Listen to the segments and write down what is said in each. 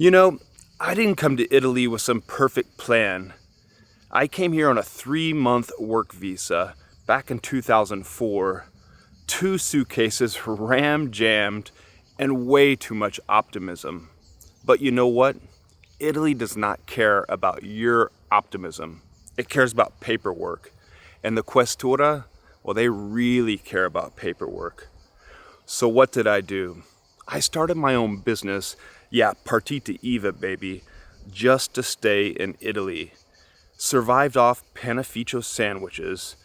You know, I didn't come to Italy with some perfect plan. I came here on a 3-month work visa back in 2004. 2 suitcases ram-jammed and way too much optimism. But you know what? Italy does not care about your optimism. It cares about paperwork. And the Questura, well, they really care about paperwork. So what did I do? I started my own business, partita IVA, baby, just to stay in Italy. Survived off panificio sandwiches,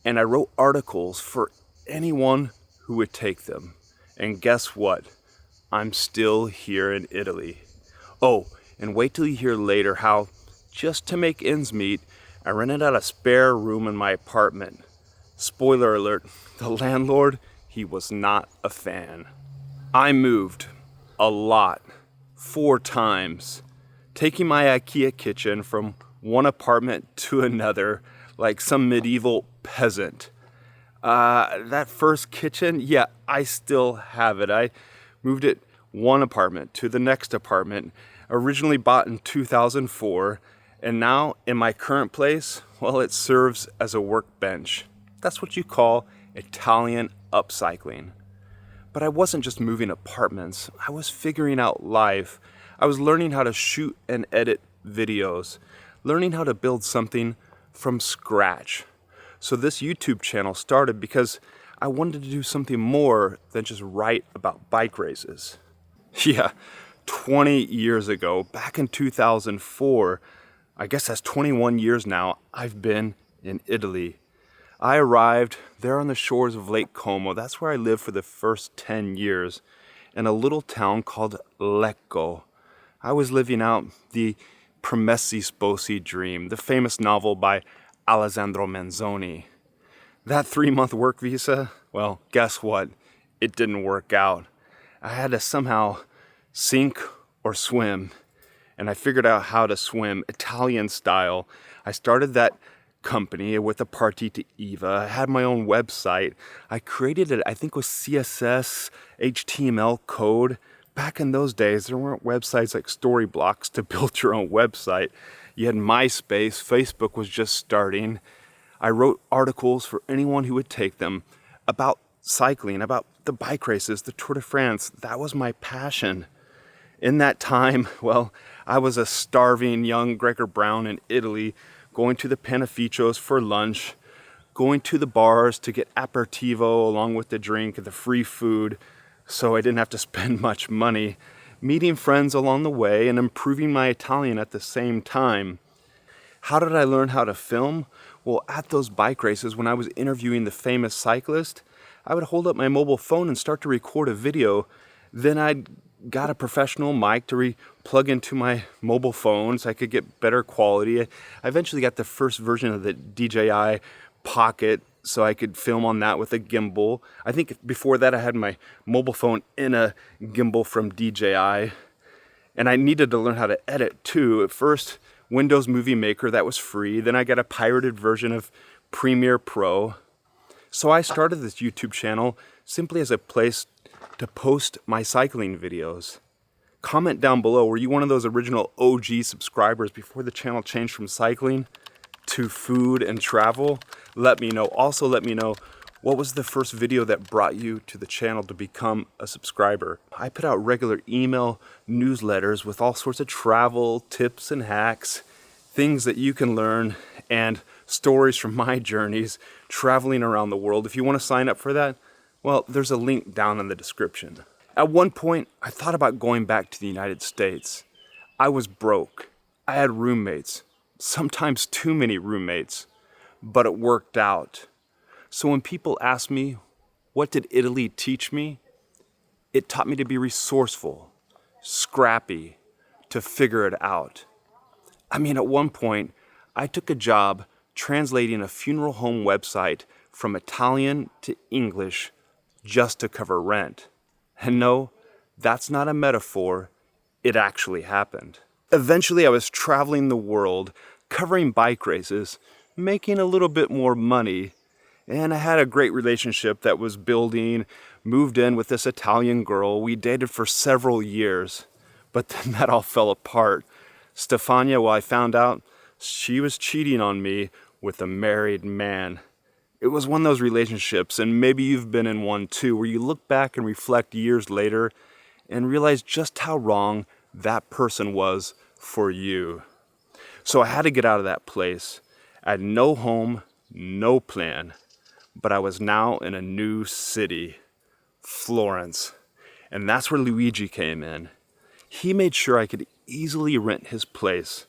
and I wrote articles for anyone who would take them. And guess what? I'm still here in Italy. Oh, and wait till you hear later how, just to make ends meet, I rented out a spare room in my apartment. Spoiler alert, the landlord, he was not a fan. I moved a lot, 4 times, taking my IKEA kitchen from one apartment to another like some medieval peasant. That first kitchen, I still have it. I moved it one apartment to the next apartment, originally bought in 2004, and now in my current place, well, it serves as a workbench. That's what you call Italian upcycling. But I wasn't just moving apartments. I was figuring out life. I was learning how to shoot and edit videos, learning how to build something from scratch. So this YouTube channel started because I wanted to do something more than just write about bike races. 20 years ago, back in 2004, I guess that's 21 years now, I've been in Italy. I arrived there on the shores of Lake Como. That's where I lived for the first 10 years in a little town called Lecco. I was living out the Promessi Sposi dream, the famous novel by Alessandro Manzoni. That 3-month work visa, well, guess what? It didn't work out. I had to somehow sink or swim, and I figured out how to swim Italian style. I started that company with a partita IVA. I had my own website. I created it, I think, with CSS, HTML code. Back in those days, there weren't websites like Storyblocks to build your own website. You had MySpace, Facebook was just starting. I wrote articles for anyone who would take them about cycling, about the bike races, the Tour de France. That was my passion. In that time, well, I was a starving young Gregor Brown in Italy, going to the panificios for lunch, going to the bars to get aperitivo along with the drink and the free food, so I didn't have to spend much money, meeting friends along the way and improving my Italian at the same time. How did I learn how to film? Well, at those bike races, when I was interviewing the famous cyclist, I would hold up my mobile phone and start to record a video. Then I'd got a professional mic to plug into my mobile phone so I could get better quality. I eventually got the first version of the DJI Pocket so I could film on that with a gimbal. I think before that I had my mobile phone in a gimbal from DJI. And I needed to learn how to edit too. At first, Windows Movie Maker, that was free. Then I got a pirated version of Premiere Pro. So I started this YouTube channel simply as a place to post my cycling videos. Comment down below, were you one of those original OG subscribers before the channel changed from cycling to food and travel? Let me know. Also let me know, what was the first video that brought you to the channel to become a subscriber? I put out regular email newsletters with all sorts of travel tips and hacks, things that you can learn, and stories from my journeys traveling around the world. If you want to sign up for that, well, there's a link down in the description. At one point, I thought about going back to the United States. I was broke. I had roommates, sometimes too many roommates, but it worked out. So when people ask me, what did Italy teach me? It taught me to be resourceful, scrappy, to figure it out. I mean, at one point, I took a job translating a funeral home website from Italian to English just to cover rent. And no, that's not a metaphor. It actually happened. Eventually, I was traveling the world, covering bike races, making a little bit more money, and I had a great relationship that was building, moved in with this Italian girl. We dated for several years. But then that all fell apart. Stefania, well, I found out she was cheating on me with a married man. It was one of those relationships, and maybe you've been in one too, where you look back and reflect years later and realize just how wrong that person was for you. So I had to get out of that place. I had no home, no plan, but I was now in a new city, Florence. And that's where Luigi came in. He made sure I could easily rent his place,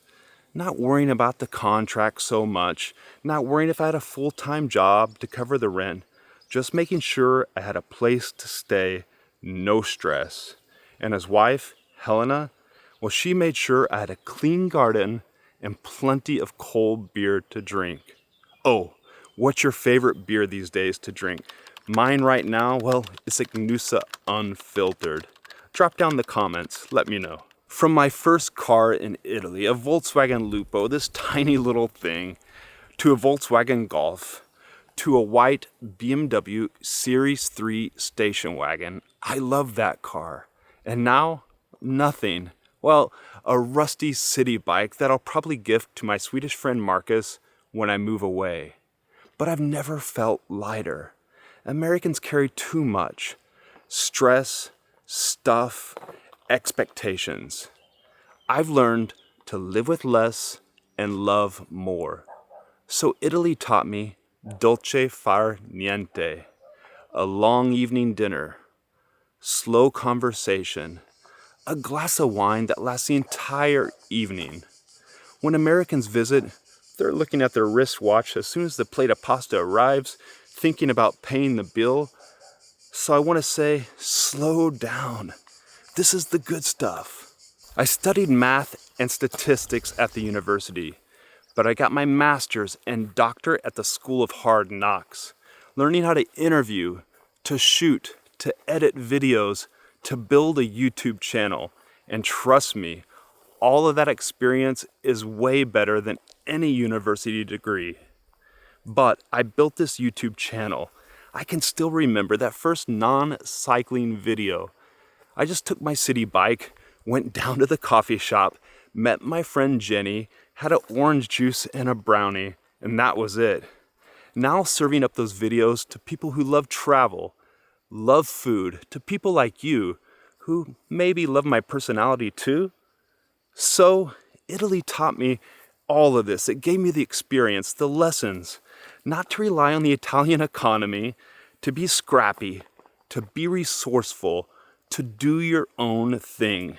not worrying about the contract so much, not worrying if I had a full-time job to cover the rent, just making sure I had a place to stay, no stress. And his wife, Helena, well, she made sure I had a clean garden and plenty of cold beer to drink. Oh, what's your favorite beer these days to drink? Mine right now, well, it's Ignusa Unfiltered. Drop down the comments, let me know. From my first car in Italy, a Volkswagen Lupo, this tiny little thing, to a Volkswagen Golf, to a white BMW Series 3 station wagon. I love that car. And now, nothing. Well, a rusty city bike that I'll probably gift to my Swedish friend Marcus when I move away. But I've never felt lighter. Americans carry too much. Stress, stuff, expectations. I've learned to live with less and love more. So Italy taught me dolce far niente, a long evening dinner, slow conversation, a glass of wine that lasts the entire evening. When Americans visit, they're looking at their wristwatch as soon as the plate of pasta arrives, thinking about paying the bill. So I want to say, slow down. This is the good stuff. I studied math and statistics at the university, but I got my master's and doctorate at the School of Hard Knocks, learning how to interview, to shoot, to edit videos, to build a YouTube channel. And trust me, all of that experience is way better than any university degree. But I built this YouTube channel. I can still remember that first non-cycling video. I just took my city bike, went down to the coffee shop, met my friend Jenny, had an orange juice and a brownie, and that was it. Now serving up those videos to people who love travel, love food, to people like you who maybe love my personality too. So Italy taught me all of this. It gave me the experience, the lessons, not to rely on the Italian economy, to be scrappy, to be resourceful, to do your own thing.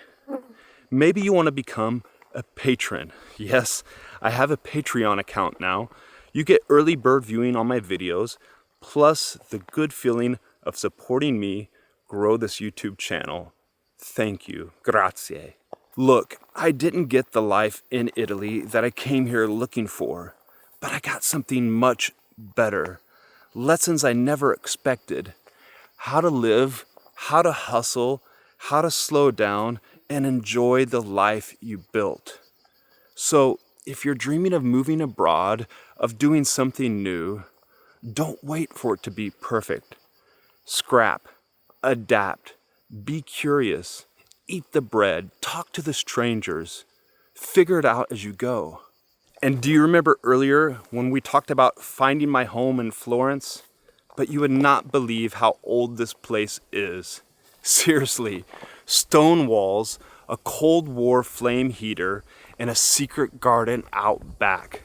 Maybe you want to become a patron. Yes, I have a Patreon account now. You get early bird viewing on my videos, plus the good feeling of supporting me grow this YouTube channel. Thank you. Grazie. Look, I didn't get the life in Italy that I came here looking for, but I got something much better. Lessons I never expected. How to live, how to hustle, how to slow down, and enjoy the life you built. So, if you're dreaming of moving abroad, of doing something new, don't wait for it to be perfect. Scrap, adapt, be curious, eat the bread, talk to the strangers, figure it out as you go. And do you remember earlier when we talked about finding my home in Florence? But you would not believe how old this place is. Seriously, stone walls, a Cold War flame heater, and a secret garden out back.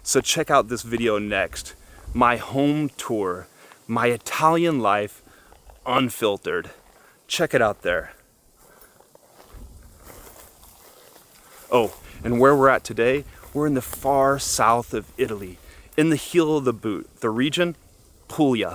So check out this video next. My home tour, my Italian life, unfiltered. Check it out there. Oh, and where we're at today, we're in the far south of Italy, in the heel of the boot, the region, Puglia.